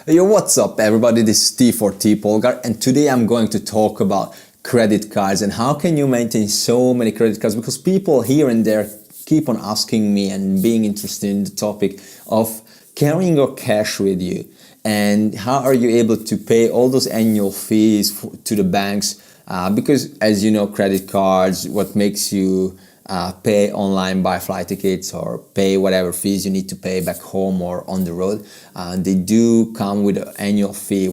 Yo, what's up everybody, this is T for TeePolgar, and today I'm going to talk about credit cards and how can you maintain so many credit cards, because people here and there keep on asking me and being interested in the topic of carrying your cash with you and how are you able to pay all those annual fees to the banks, because as you know, credit cards, what makes you pay online, buy flight tickets or pay whatever fees you need to pay back home or on the road, they do come with an annual fee.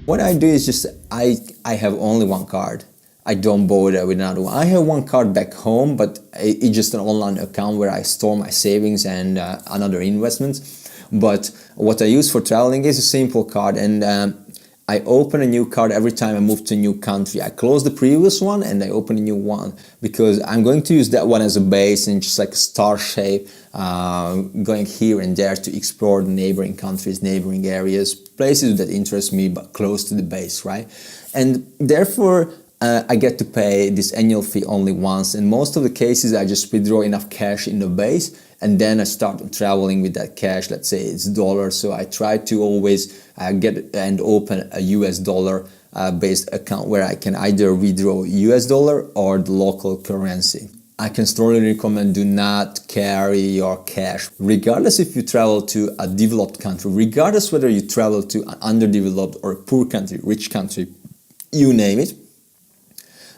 What I do is just, I have only one card. I don't bother with another one. I have one card back home, but it's just an online account where I store my savings and another investments. But what I use for traveling is a simple card, and I open a new card every time I move to a new country. I close the previous one and I open a new one because I'm going to use that one as a base and just like a star shape, going here and there to explore the neighboring countries, neighboring areas, places that interest me but close to the base, right? And therefore I get to pay this annual fee only once. In most of the cases I just withdraw enough cash in the base and then I start traveling with that cash. Let's say it's dollars, so I try to always get and open a US dollar based account where I can either withdraw US dollar or the local currency. I can strongly recommend, do not carry your cash, regardless if you travel to a developed country, regardless whether you travel to an underdeveloped or a poor country, rich country, you name it.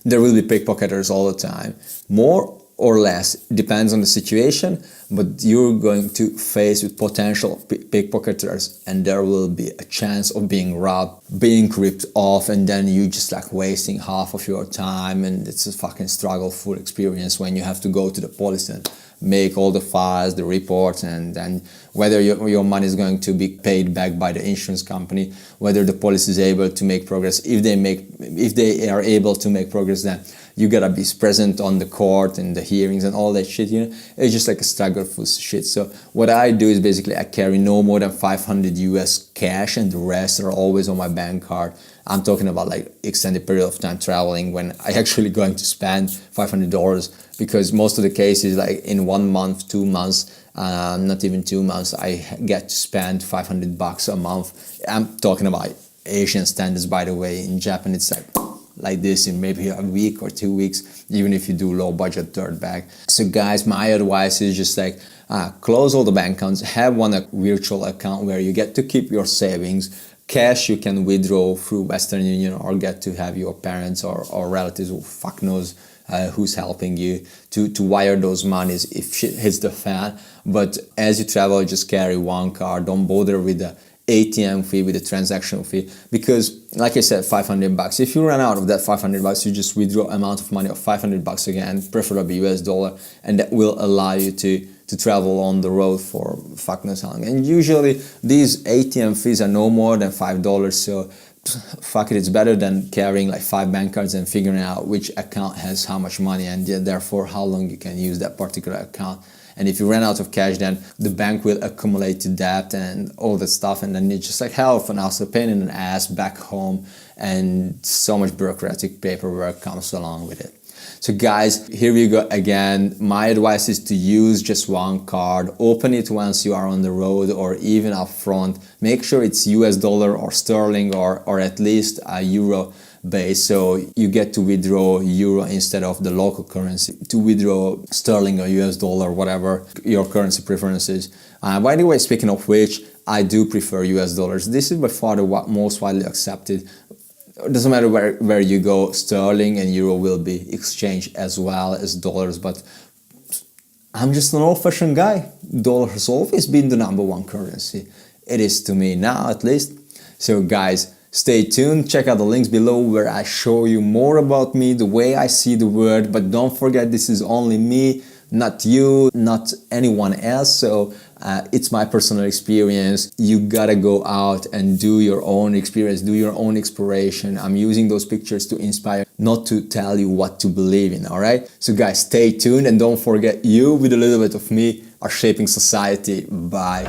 There will be pickpocketers all the time, more or less, depends on the situation, but you're going to face with potential pickpocketers and there will be a chance of being robbed, being ripped off, and then you just like wasting half of your time, and it's a fucking struggle-full experience when you have to go to the police and make all the files, the reports, and then whether your money is going to be paid back by the insurance company, whether the police is able to make progress. If they are able to make progress, then you gotta be present on the court and the hearings and all that shit, you know. It's just like a struggle-full shit. So what I do is basically I carry no more than 500 US cash and the rest are always on my bank card. I'm talking about like extended period of time traveling when I actually going to spend $500, because most of the cases, like in 1 month, 2 months, not even 2 months, I get to spend $500 a month. I'm talking about Asian standards, by the way. In Japan it's like this in maybe a week or 2 weeks, even if you do low budget third bag. So guys, my advice is just like close all the bank accounts, have one virtual account where you get to keep your savings. Cash you can withdraw through Western Union or get to have your parents or relatives, who fuck knows who's helping you to wire those monies if shit hits the fan. But as you travel, just carry one card. Don't bother with the ATM fee, with the transaction fee, because like I said, $500. If you run out of that $500, you just withdraw amount of money of $500 again, preferably US dollar, and that will allow you to travel on the road for fuck knows how long. And usually these ATM fees are no more than $5, so fuck it, it's better than carrying like 5 bank cards and figuring out which account has how much money and therefore how long you can use that particular account. And if you run out of cash, then the bank will accumulate to debt and all that stuff, and then it's just like hell and also pain in the ass back home, and so much bureaucratic paperwork comes along with it. So guys, here we go again. My advice is to use just one card. Open it once you are on the road or even up front. Make sure it's US dollar or sterling or at least a euro base, so you get to withdraw euro instead of the local currency, to withdraw sterling or US dollar, whatever your currency preference is. By the way, speaking of which, I do prefer US dollars. This is by far the most widely accepted. It doesn't matter where you go, sterling and euro will be exchanged as well as dollars, but I'm just an old-fashioned guy. Dollar has always been the #1 currency. It is to me now, at least. So guys, stay tuned, check out the links below where I show you more about me, the way I see the world, but don't forget this is only me, not you, not anyone else, so it's my personal experience. You gotta go out and do your own experience, do your own exploration. I'm using those pictures to inspire, not to tell you what to believe in, alright? So guys, stay tuned and don't forget, you with a little bit of me are shaping society. Bye.